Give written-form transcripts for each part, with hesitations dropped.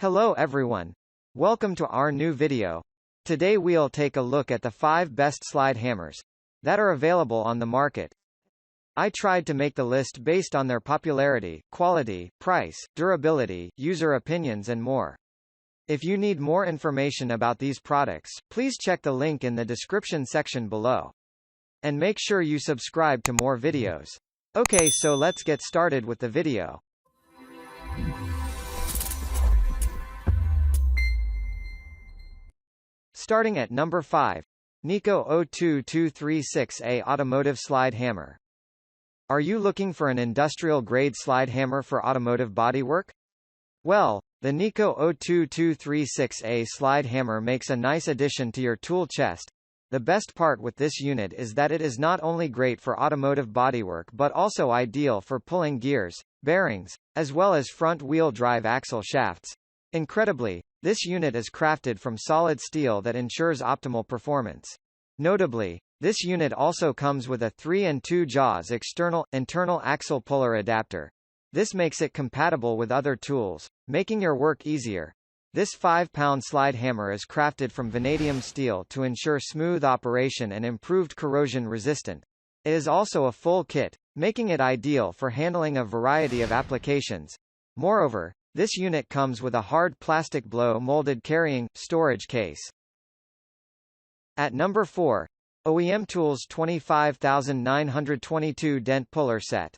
Hello everyone. Welcome to our new video. Today we'll take a look at the 5 best slide hammers that are available on the market. I tried to make the list based on their popularity, quality, price, durability, user opinions and more. If you need more information about these products, please check the link in the description section below. And make sure you subscribe to more videos. Okay, so let's get started with the video. Starting at number 5. Neiko O2236A Automotive Slide Hammer. Are you looking for an industrial-grade slide hammer for automotive bodywork? Well, the Neiko O2236A slide hammer makes a nice addition to your tool chest. The best part with this unit is that it is not only great for automotive bodywork but also ideal for pulling gears, bearings, as well as front-wheel drive axle shafts. Incredibly, this unit is crafted from solid steel that ensures optimal performance. Notably, this unit also comes with a 3 and 2 jaws internal axle puller adapter. This makes it compatible with other tools, making your work easier. This 5-pound slide hammer is crafted from vanadium steel to ensure smooth operation and improved corrosion resistant. It is also a full kit, making it ideal for handling a variety of applications. Moreover, this unit comes with a hard plastic blow-molded carrying storage case. At number 4. OEMTOOLS 25922 Dent Puller Set.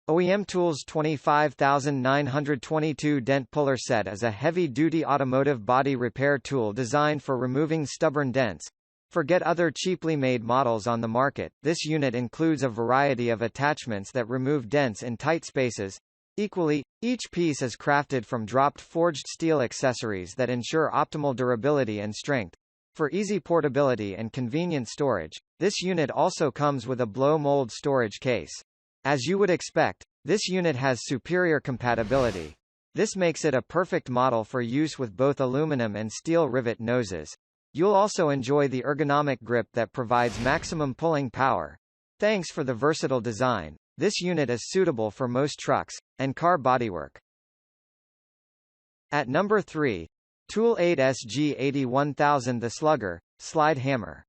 OEMTOOLS 25922 Dent Puller Set is a heavy-duty automotive body repair tool designed for removing stubborn dents. Forget other cheaply made models on the market. This unit includes a variety of attachments that remove dents in tight spaces. Equally, each piece is crafted from dropped forged steel accessories that ensure optimal durability and strength. For easy portability and convenient storage, this unit also comes with a blow mold storage case. As you would expect, this unit has superior compatibility. This makes it a perfect model for use with both aluminum and steel rivet noses. You'll also enjoy the ergonomic grip that provides maximum pulling power. Thanks for the versatile design. This unit is suitable for most trucks and car bodywork. At number 3. Tool 8 SG81000 The Slugger Slide Hammer.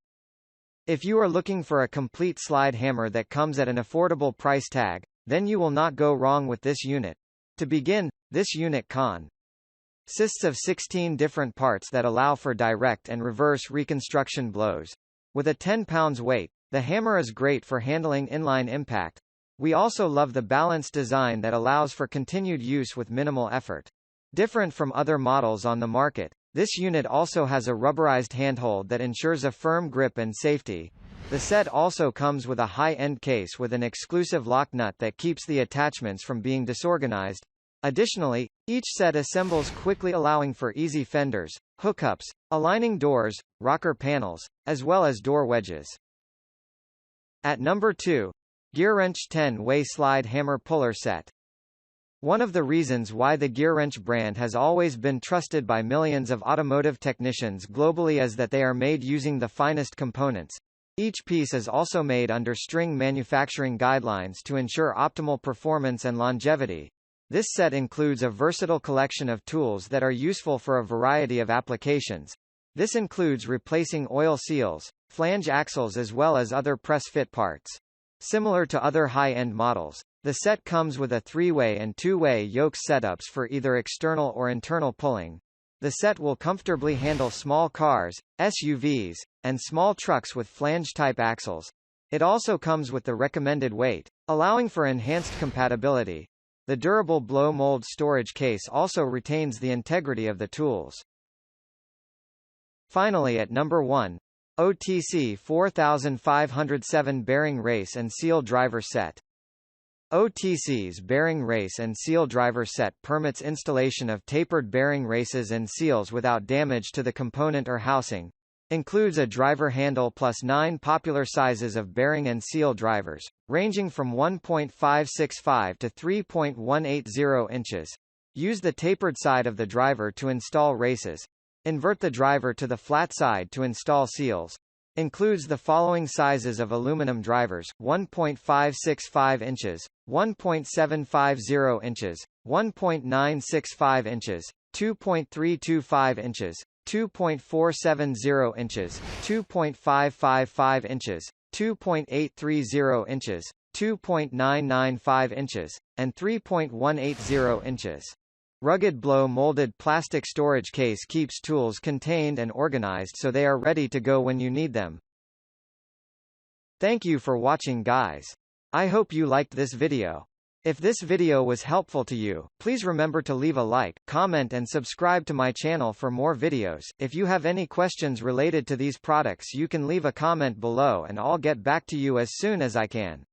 If you are looking for a complete slide hammer that comes at an affordable price tag, then you will not go wrong with this unit. To begin, this unit consists of 16 different parts that allow for direct and reverse reconstruction blows. With a 10 pounds weight, the hammer is great for handling inline impact. We also love the balanced design that allows for continued use with minimal effort. Different from other models on the market, this unit also has a rubberized handhold that ensures a firm grip and safety. The set also comes with a high-end case with an exclusive lock nut that keeps the attachments from being disorganized. Additionally, each set assembles quickly, allowing for easy fenders, hookups, aligning doors, rocker panels, as well as door wedges. At number 2. GEARWRENCH 10-Way Slide Hammer Puller Set. One of the reasons why the GEARWRENCH brand has always been trusted by millions of automotive technicians globally is that they are made using the finest components. Each piece is also made under string manufacturing guidelines to ensure optimal performance and longevity. This set includes a versatile collection of tools that are useful for a variety of applications. This includes replacing oil seals, flange axles as well as other press-fit parts. Similar to other high-end models, the set comes with a 3-way and 2-way yoke setups for either external or internal pulling. The set will comfortably handle small cars, SUVs, and small trucks with flange-type axles. It also comes with the recommended weight, allowing for enhanced compatibility. The durable blow mold storage case also retains the integrity of the tools. Finally, at number 1. OTC 4507 Bearing Race and Seal Driver Set. OTC's bearing race and seal driver set permits installation of tapered bearing races and seals without damage to the component or housing. Includes a driver handle plus 9 popular sizes of bearing and seal drivers, ranging from 1.565 to 3.180 inches. Use the tapered side of the driver to install races. Invert the driver to the flat side to install seals. Includes the following sizes of aluminum drivers: 1.565 inches, 1.750 inches, 1.965 inches, 2.325 inches, 2.470 inches, 2.555 inches, 2.830 inches, 2.995 inches, and 3.180 inches. Rugged blow-molded plastic storage case keeps tools contained and organized so they are ready to go when you need them. Thank you for watching, guys. I hope you liked this video. If this video was helpful to you, please remember to leave a like, comment and subscribe to my channel for more videos. If you have any questions related to these products, you can leave a comment below and I'll get back to you as soon as I can.